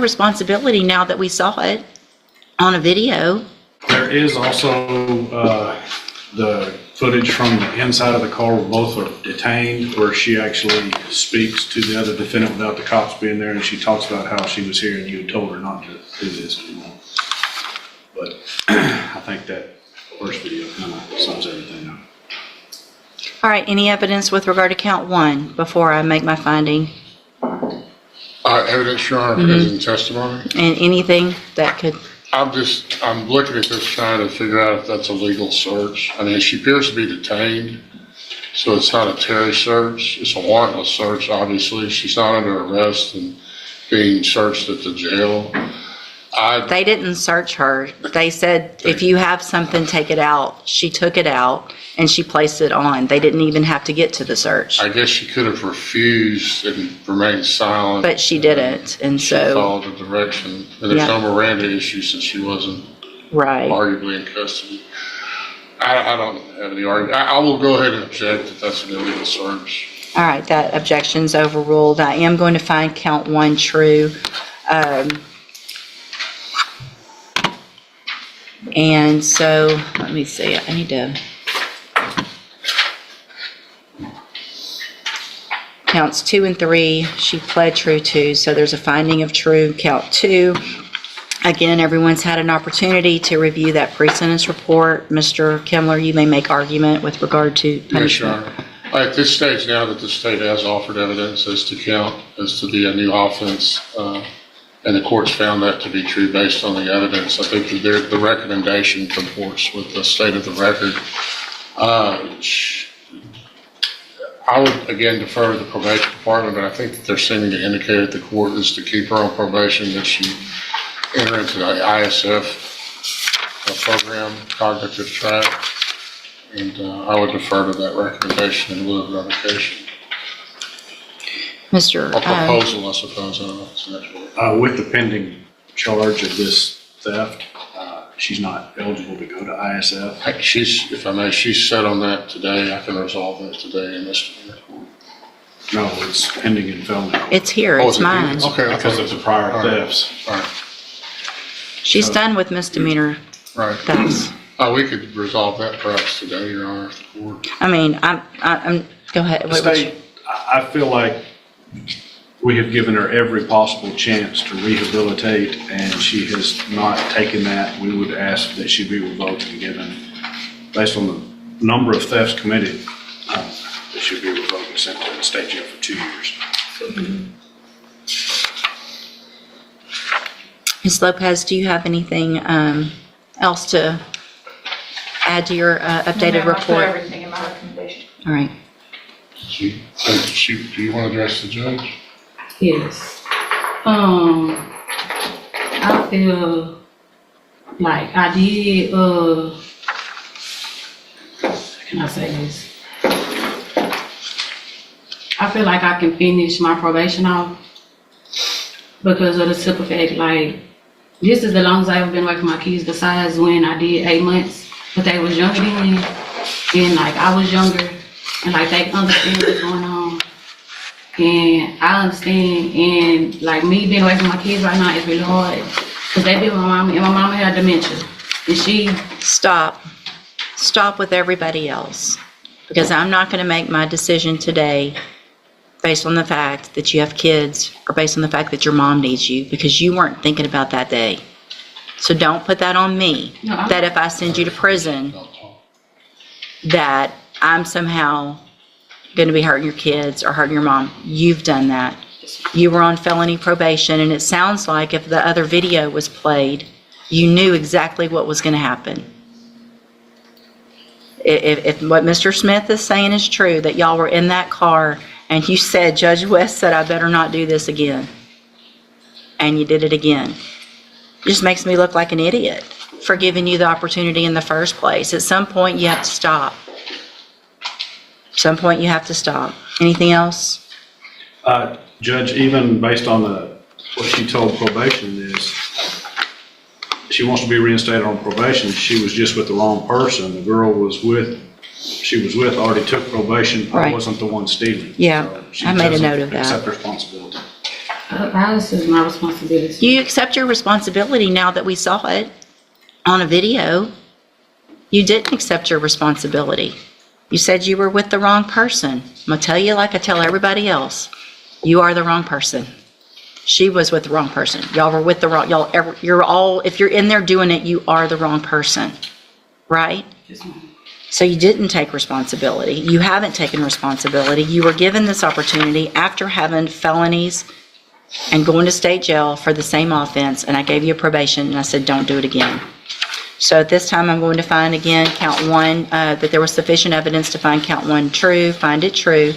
responsibility now that we saw it on a video. There is also the footage from the inside of the car where both are detained, where she actually speaks to the other defendant without the cops being there, and she talks about how she was here and you had told her not to do this anymore. But I think that first video kind of sums everything up. All right, any evidence with regard to count 1 before I make my finding? Evidence, Your Honor, is in testimony. And anything that could, I'm looking at this trying to figure out if that's a legal search. I mean, she appears to be detained, so it's not a Terry search. It's a warrantless search, obviously. She's not under arrest and being searched at the jail. they didn't search her. They said, if you have something, take it out. She took it out and she placed it on. They didn't even have to get to the search. I guess she could have refused and remained silent. But she didn't, and She so, followed the direction. And there's Yeah. no Miranda issue since she wasn't right. arguably in custody. I don't have any argument. I will go ahead and object that that's an illegal search. All right, that objection's overruled. I am going to find count 1 true. And so, let me see, I need to. Counts 2 and 3, she pled true to, so there's a finding of true. Count 2, again, everyone's had an opportunity to review that pre-sentence report. Mr. Kimler, you may make argument with regard to Yes, Your punishment. Honor. At this stage now that the state has offered evidence as to count, as to be a new offense, and the court's found that to be true based on the evidence, I think that the recommendation comports with the state of the record. I would again defer to the probation department, but I think that they're seeming to indicate that the court is to keep her on probation, that she enter into the ISF program, cognitive track, and I would defer to that recommendation in lieu of revocation. Mr. A proposal, I suppose, I don't know if it's an actual. With the pending charge of this theft, she's not eligible to go to ISF. She's, if I may, she's set on that today. I can resolve that today in this court. No, it's pending in felony court. It's here, Oh, it's is it here? mine. Okay. Because of the prior All right. thefts. All right, She's done with misdemeanor right. thefts. We could resolve that perhaps today, Your Honor, if the court. I mean, I'm, go ahead. The state, I feel like we have given her every possible chance to rehabilitate, and she has not taken that. We would ask that she be revoked and given, based on the number of thefts committed, that she be revoked and sent to the state jail for 2 years. Ms. Lopez, do you have anything else to add to your updated No, ma'am, I put report? everything in my recommendation. All right. Do you want to address the judge? Yes. I feel like I did, how can I say this? I feel like I can finish my probation off because of the simple fact, like, this is the longest I've ever been away from my kids besides when I did 8 months, but they was younger than me, and like, I was younger, and like, they understand what's going on. And I understand, and like me being away from my kids right now is really hard. Cause they live with my mama, and my mama had dementia. And she... Stop. Stop with everybody else. Because I'm not gonna make my decision today based on the fact that you have kids or based on the fact that your mom needs you, because you weren't thinking about that day. So don't put that on me, No, I'm- that if I send you to prison, Don't talk. that I'm somehow going to be hurting your kids or hurting your mom. You've done that. You were on felony probation, and it sounds like if the other video was played, you knew exactly what was going to happen. If what Mr. Smith is saying is true, that y'all were in that car and you said, Judge West said, I better not do this again, and you did it again. It just makes me look like an idiot for giving you the opportunity in the first place. At some point, you have to stop. Some point you have to stop. Anything else? Judge, even based on what she told probation is, she wants to be reinstated on probation. She was just with the wrong person. The girl she was with already took probation. I Right. wasn't the one stealing. Yeah, So she I made a doesn't note of that. accept responsibility. How is this my responsibility? You accept your responsibility now that we saw it on a video. You didn't accept your responsibility. You said you were with the wrong person. I'm gonna tell you like I tell everybody else. You are the wrong person. She was with the wrong person. Y'all were with the wrong, you're all, if you're in there doing it, you are the wrong person, right? Yes, ma'am. So you didn't take responsibility. You haven't taken responsibility. You were given this opportunity after having felonies and going to state jail for the same offense, and I gave you a probation, and I said, don't do it again. So at this time, I'm going to find again, count one, that there was sufficient evidence to find count one true, find it true,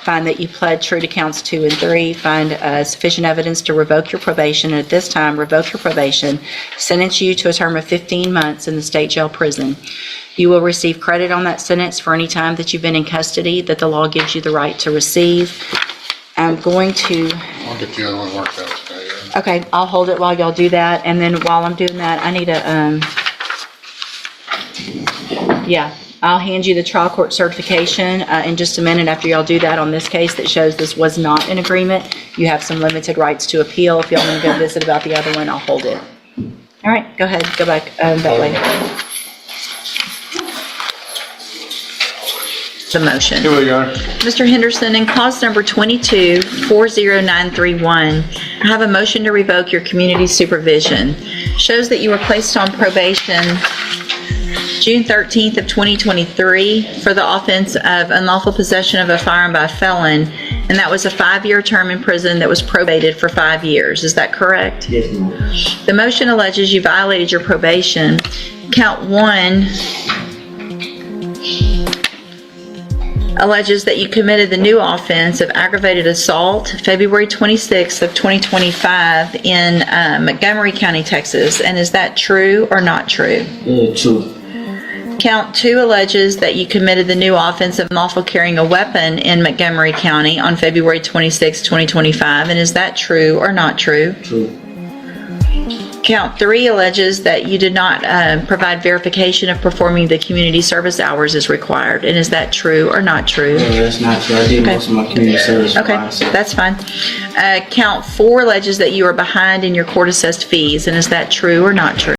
find that you pled true to counts 2 and 3, find sufficient evidence to revoke your probation, and at this time, revoke your probation, sentence you to a term of 15 months in the state jail prison. You will receive credit on that sentence for any time that you've been in custody that the law gives you the right to receive. I'm going to, I'll get the other one worked out today. Yeah. okay, I'll hold it while y'all do that, and then while I'm doing that, I need a, yeah, I'll hand you the trial court certification in just a minute after y'all do that on this case that shows this was not an agreement. You have some limited rights to appeal. If y'all want to go visit about the other one, I'll hold it. All right, go ahead, go back that way. The motion. Here we go. Mr. Henderson, in cause number 22-40931, I have a motion to revoke your community supervision. Shows that you were placed on probation June 13th of 2023 for the offense of unlawful possession of a firearm by a felon, and that was a 5-year term in prison that was probated for 5 years. Is that correct? Yes, ma'am. The motion alleges you violated your probation. Count 1 alleges that you committed the new offense of aggravated assault February 26th of 2025 in Montgomery County, Texas. And is that true or not true? True. Count 2 alleges that you committed the new offense of unlawful carrying a weapon in Montgomery County on February 26, 2025. And is that true or not true? True. Count 3 alleges that you did not provide verification of performing the community service hours as required. And is that true or not true? No, that's not true. I did most of my community service. Okay, that's fine. Count 4 alleges that you are behind in your court-assessed fees. And is that true or not true?